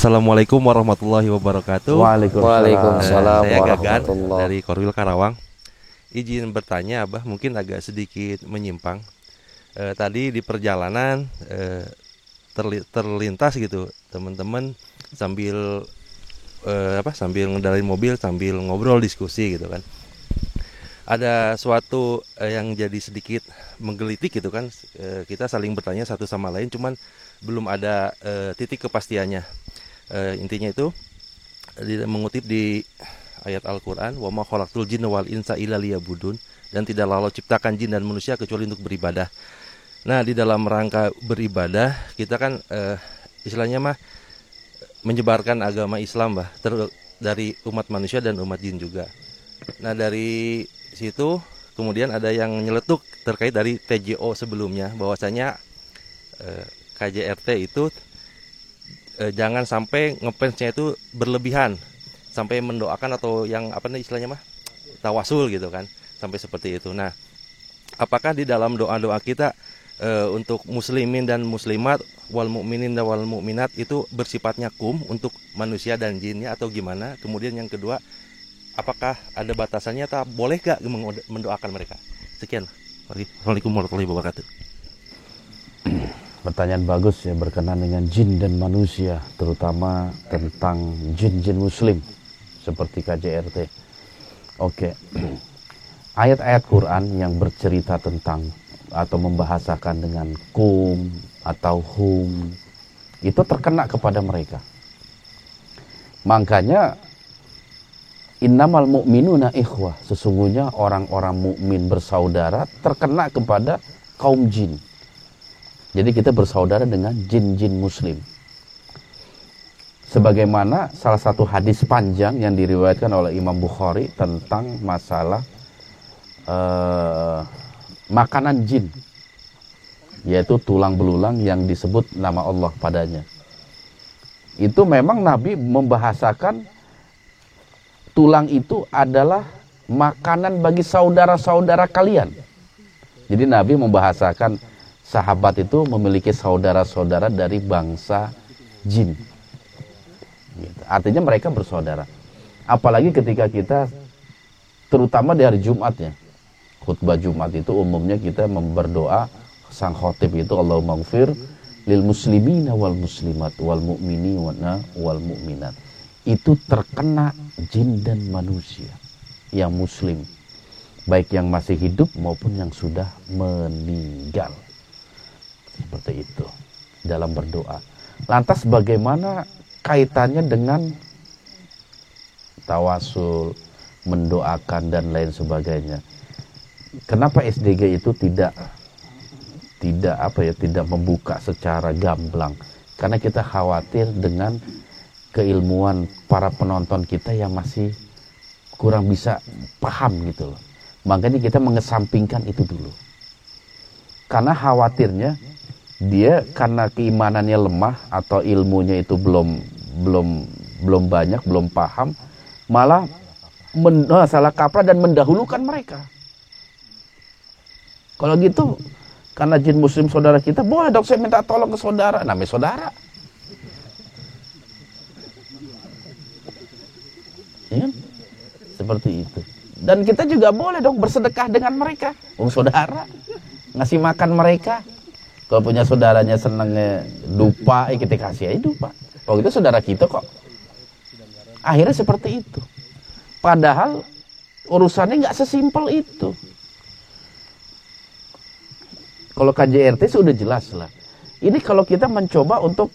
Assalamualaikum warahmatullahi wabarakatuh. Waalaikumsalam Saya Gagan warahmatullahi. dari Korwil Karawang. Izin bertanya, Abah, mungkin agak sedikit menyimpang. Tadi di perjalanan terlintas gitu, teman-teman sambil sambil ngendarain mobil, sambil ngobrol diskusi gitu kan. Ada suatu yang jadi sedikit menggelitik gitu kan. Kita saling bertanya satu sama lain, cuman belum ada titik kepastiannya. Intinya itu mengutip di ayat Al-Quran, wa ma khalaqtul jinna wal insa illa liya'budun, dan tidaklah Allah ciptakan jin dan manusia kecuali untuk beribadah. Nah, di dalam rangka beribadah kita kan istilahnya mah menyebarkan agama Islam, dari umat manusia dan umat jin juga. Nah, dari situ kemudian ada yang nyeletuk terkait dari TJO sebelumnya, bahwasanya KJRT itu jangan sampai ngefansnya itu berlebihan sampai mendoakan atau yang istilahnya mah tawasul gitu kan, sampai seperti itu. Nah, apakah di dalam doa-doa kita untuk muslimin dan muslimat, wal mukminin dan wal mukminat itu bersifatnya untuk manusia dan jinnya atau gimana? Kemudian yang kedua, apakah ada batasannya atau boleh gak mendoakan mereka? Sekian. Assalamualaikum warahmatullahi wabarakatuh. Pertanyaan bagus ya, berkenaan dengan jin dan manusia, terutama tentang jin-jin muslim seperti KJRT. Oke. Ayat-ayat Quran yang bercerita tentang atau membahasakan dengan kum atau hum itu terkena kepada mereka. Makanya innamal mu'minuna ikhwah, sesungguhnya orang-orang mukmin bersaudara, terkena kepada kaum jin. Jadi kita bersaudara dengan jin-jin muslim. Sebagaimana salah satu hadis panjang yang diriwayatkan oleh Imam Bukhari tentang masalah makanan jin, yaitu tulang belulang yang disebut nama Allah padanya. Itu memang Nabi membahasakan tulang itu adalah makanan bagi saudara-saudara kalian. Jadi Nabi membahasakan sahabat itu memiliki saudara-saudara dari bangsa jin. Artinya mereka bersaudara. Apalagi ketika kita, terutama di hari Jumatnya, khutbah Jumat itu umumnya kita berdoa, sang khotib itu Allahumma gfir lil muslimina wal muslimat wal mu'minina wal mu'minat. Itu terkena jin dan manusia yang muslim, baik yang masih hidup maupun yang sudah meninggal. Seperti itu dalam berdoa. Lantas bagaimana kaitannya dengan tawasul, mendoakan dan lain sebagainya? Kenapa SDG itu tidak membuka secara gamblang? Karena kita khawatir dengan keilmuan para penonton kita yang masih kurang bisa paham gitu loh. Makanya kita mengesampingkan itu dulu. Karena khawatirnya dia karena keimanannya lemah atau ilmunya itu belum banyak, belum paham, malah salah kaprah dan mendahulukan mereka. Kalau gitu, karena jin muslim saudara kita, boleh dong saya minta tolong ke saudara, namanya saudara. Ya, seperti itu. Dan kita juga boleh dong bersedekah dengan mereka, saudara, ngasih makan mereka. Kalau punya saudaranya senangnya dupa, kita kasih aja dupa. Oh itu saudara kita kok. Akhirnya seperti itu. Padahal urusannya nggak sesimpel itu. Kalau KJRT sudah jelas lah. Ini kalau kita mencoba untuk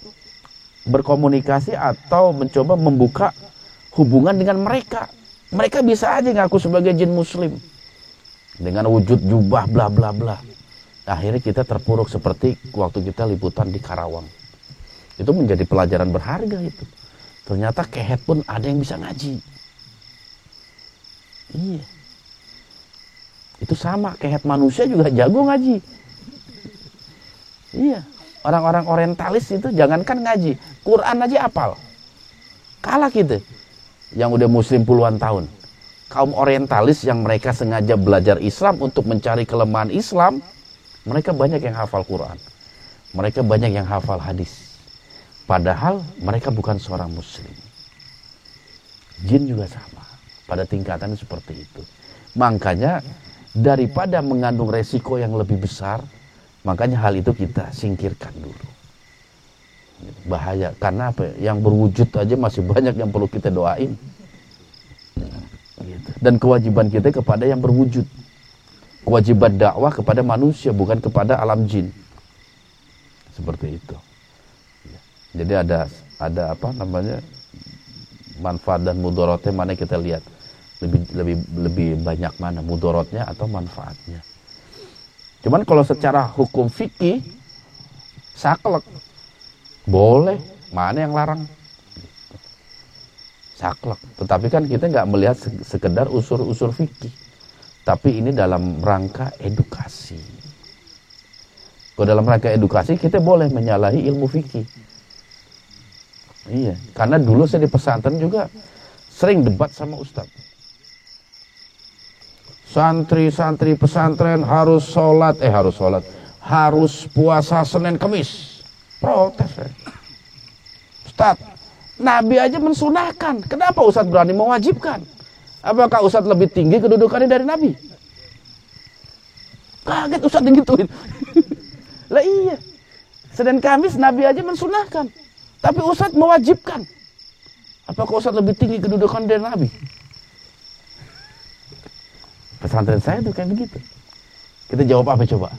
berkomunikasi atau mencoba membuka hubungan dengan mereka. Mereka bisa aja ngaku sebagai jin muslim. Dengan wujud jubah bla bla bla. Akhirnya kita terpuruk seperti waktu kita liputan di Karawang. Itu menjadi pelajaran berharga itu. Ternyata kehet pun ada yang bisa ngaji. Iya. Itu sama, kehet manusia juga jago ngaji. Iya. Orang-orang orientalis itu jangankan ngaji, Quran aja hafal. Kalah kita yang udah muslim puluhan tahun. Kaum orientalis yang mereka sengaja belajar Islam untuk mencari kelemahan Islam, mereka banyak yang hafal Quran. Mereka banyak yang hafal hadis. Padahal mereka bukan seorang muslim. Jin juga sama, pada tingkatan seperti itu. Makanya daripada mengandung resiko yang lebih besar, makanya hal itu kita singkirkan dulu. Bahaya, karena apa? Yang berwujud aja masih banyak yang perlu kita doain. Gitu. Dan kewajiban kita kepada yang berwujud. Kewajiban dakwah kepada manusia, bukan kepada alam jin. Seperti itu. Jadi ada apa namanya, manfaat dan mudaratnya mana kita lihat. Lebih banyak mana mudaratnya atau manfaatnya. Cuman kalau secara hukum fikih saklek boleh, mana yang larang? Saklek. Tetapi kan kita nggak melihat sekedar unsur-unsur fikih, tapi ini dalam rangka edukasi. Kalau dalam rangka edukasi kita boleh menyalahi ilmu fikih. Iya, karena dulu saya di pesantren juga sering debat sama ustadz. Santri-santri pesantren harus puasa Senin Kemis. Protes. Ustadz, Nabi aja mensunahkan. Kenapa Ustadz berani mewajibkan? Apakah Ustadz lebih tinggi kedudukannya dari Nabi? Kaget Ustadz digituin. Lah iya. Senin Kamis Nabi aja mensunahkan. Tapi Ustadz mewajibkan. Apakah Ustadz lebih tinggi kedudukan dari Nabi? Pesantren saya tuh kayak begitu. Kita jawab apa coba?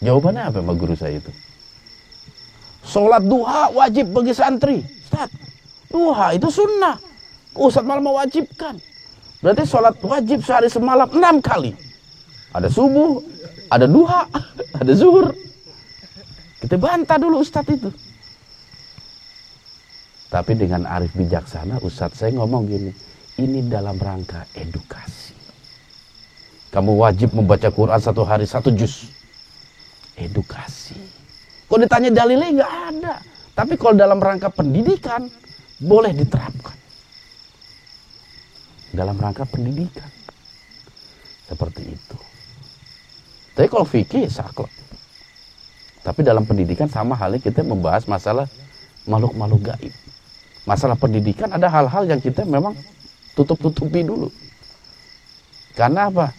Jawabannya apa sama guru saya itu? Sholat duha wajib bagi santri. Ustaz, duha itu sunnah. Ustaz malah mewajibkan. Berarti sholat wajib sehari semalam 6 kali. Ada subuh, ada duha, ada zuhur. Kita bantah dulu Ustaz itu. Tapi dengan arif bijaksana, Ustaz saya ngomong gini, ini dalam rangka edukasi. Kamu wajib membaca Quran 1 hari 1 juz. Edukasi. Kalau ditanya dalilnya nggak ada. Tapi kalau dalam rangka pendidikan boleh diterapkan. Dalam rangka pendidikan. Seperti itu. Tapi kalau fikih saklek. Tapi dalam pendidikan sama halnya kita membahas masalah makhluk-makhluk gaib. Masalah pendidikan ada hal-hal yang kita memang tutup-tutupi dulu. Karena apa?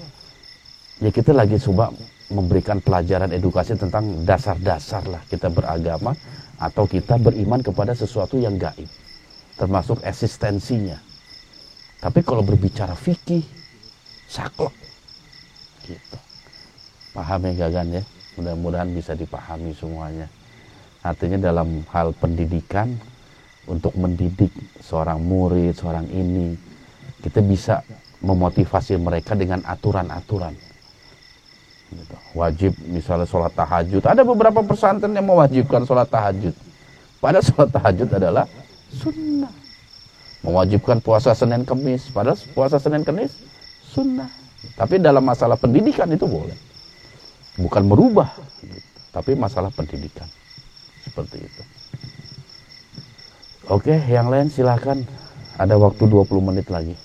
Ya kita lagi coba memberikan pelajaran edukasi tentang dasar-dasar lah kita beragama atau kita beriman kepada sesuatu yang gaib. Termasuk eksistensinya. Tapi kalau berbicara fikih, saklek. Gitu. Paham ya Gagan ya? Mudah-mudahan bisa dipahami semuanya. Artinya dalam hal pendidikan, untuk mendidik seorang murid, seorang ini, kita bisa memotivasi mereka dengan aturan-aturan. Gitu. Wajib misalnya sholat tahajud. Ada beberapa pesantren yang mewajibkan sholat tahajud. Padahal sholat tahajud adalah sunnah. Mewajibkan puasa Senin Kemis. Padahal puasa Senin Kemis sunnah. Tapi dalam masalah pendidikan itu boleh. Bukan merubah. Gitu. Tapi masalah pendidikan. Seperti itu. Oke, yang lain silakan. Ada waktu 20 menit lagi.